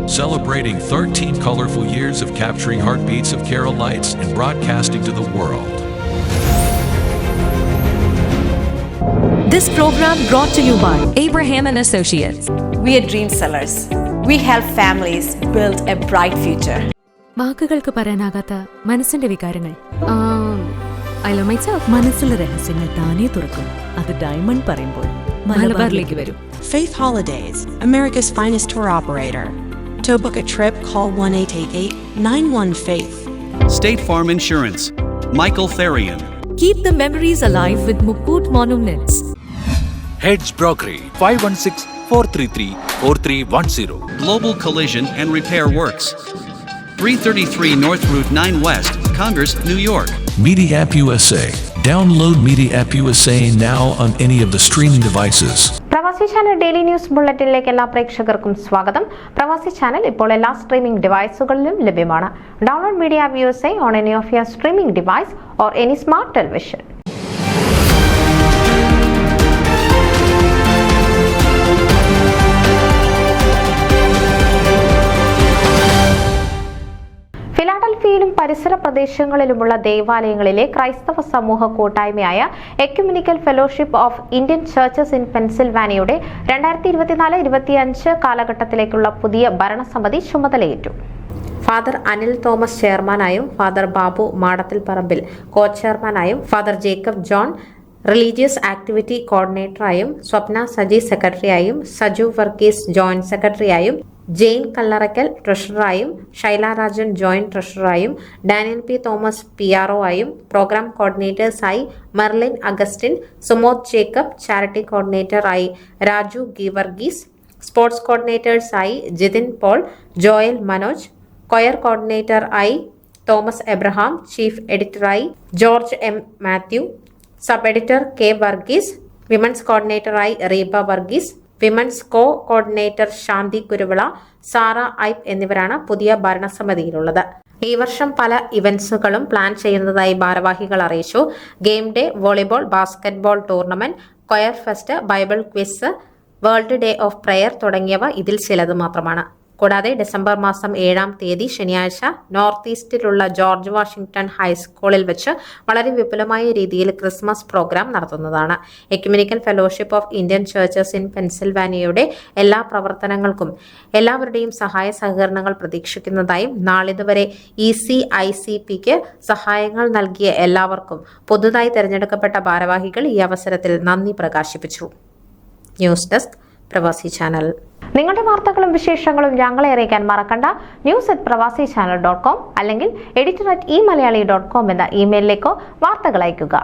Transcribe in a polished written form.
celebrating 13 colorful years of capturing heartbeats of Kerala lights and broadcasting to the world. This program brought to you by Abraham and Associates. We are dream sellers. We help families build a bright future. വാക്കുകൾക്ക് പറയാനാകാത്ത മനസ്സിന്റെ വികാരങ്ങൾ. I love myself. മനസ്സിലെ രഹസ്യങ്ങൾ താനേ തുറക്കും. അത് diamond പറയുമ്പോൾ മലബാറിലേക്ക് വരും. Faith Holidays, America's finest tour operator. To book a trip, call 1-888-91-FAITH. State Farm Insurance, Michael Therian. Keep the memories alive with Mukut Monuments. Heads Brokery 516-433-4310. Global Collision and Repair Works, 333 North Route 9 West, Congress, New York. Media App USA. Download Media App USA now on any of the streaming devices. പ്രവാസി channel daily news ബുള്ളറ്റിനിലേക്ക് എല്ലാ പ്രേക്ഷകർക്കും സ്വാഗതം. പ്രവാസി channel ഇപ്പോൾ എല്ലാ streaming ഡിവൈസുകളിലും ലഭ്യമാണ്. Download media app USA on any of your streaming device or any smart television. ഫിലാഡൽഫിയയിലും പരിസര പ്രദേശങ്ങളിലുമുള്ള ദേവാലയങ്ങളിലെ ക്രൈസ്തവ സമൂഹ കൂട്ടായ്മയായ ecumenical fellowship of Indian churches in പെൻസിൽവാനിയയുടെ 2024-25 കാലഘട്ടത്തിലേക്കുള്ള പുതിയ ഭരണസമിതി ചുമതലയേറ്റു. ഫാദർ അനിൽ തോമസ് ചെയർമാനായും ഫാദർ ബാബു മാടത്തിൽ പറമ്പിൽ കോ ചെയർമാനായും father Jacob John religious activity കോർഡിനേറ്ററായും സ്വപ്ന സജി സെക്രട്ടറിയായും സജു വർഗീസ് ജോയിന്റ് സെക്രട്ടറിയായും ജെയിൻ കല്ലറയ്ക്കൽ ട്രഷററായും ഷൈല രാജൻ ജോയിന്റ് ട്രഷററായും ഡാനിയൽ പി തോമസ് PRO ആയും പ്രോഗ്രാം കോർഡിനേറ്റേഴ്സായി മെർലിൻ അഗസ്റ്റിൻ, സുമോദ് ജേക്കബ്, ചാരിറ്റി കോർഡിനേറ്ററായി Raju Geevarghese, sports കോർഡിനേറ്റേഴ്സായി Jithin Paul, Joel Manoj, choir coordinator ആയി തോമസ് എബ്രഹാം, ചീഫ് എഡിറ്ററായി George M. Mathew, sub editor K. Varghese, women's കോർഡിനേറ്ററായി Reeba Varghese, women's co coordinator Shanthi Kuruvila, Sara Ipe എന്നിവരാണ് പുതിയ ഭരണസമിതിയിലുള്ളത്. ഈ വർഷം പല ഇവന്റ്സുകളും പ്ലാൻ ചെയ്യുന്നതായി ഭാരവാഹികൾ അറിയിച്ചു. Game day, volleyball, basketball tournament, choir fest, Bible quiz, world day of prayer തുടങ്ങിയവ ഇതിൽ ചിലത് മാത്രമാണ്. കൂടാതെ ഡിസംബർ മാസം 7-ാം തീയതി ശനിയാഴ്ച നോർത്ത് ഈസ്റ്റിലുള്ള ജോർജ് വാഷിംഗ്ടൺ ഹൈസ്കൂളിൽ വെച്ച് വളരെ വിപുലമായ രീതിയിൽ ക്രിസ്മസ് പ്രോഗ്രാം നടത്തുന്നതാണ്. Ecumenical fellowship of Indian churches in പെൻസിൽവാനിയയുടെ എല്ലാ പ്രവർത്തനങ്ങൾക്കും എല്ലാവരുടെയും സഹായ സഹകരണങ്ങൾ പ്രതീക്ഷിക്കുന്നതായും നാളിതുവരെ ECICPക്ക് സഹായങ്ങൾ നൽകിയ എല്ലാവർക്കും പുതുതായി തെരഞ്ഞെടുക്കപ്പെട്ട ഭാരവാഹികൾ ഈ അവസരത്തിൽ നന്ദി പ്രകാശിപ്പിച്ചു. ന്യൂസ് ഡെസ്ക് പ്രവാസി ചാനൽ. നിങ്ങളുടെ വാർത്തകളും വിശേഷങ്ങളും ഞങ്ങളെ അറിയിക്കാൻ മറക്കണ്ട. news@pravasichannel.com അല്ലെങ്കിൽ editor@eMalayali.com എന്ന ഇമെയിലിലേക്കോ വാർത്തകൾ അയയ്ക്കുക.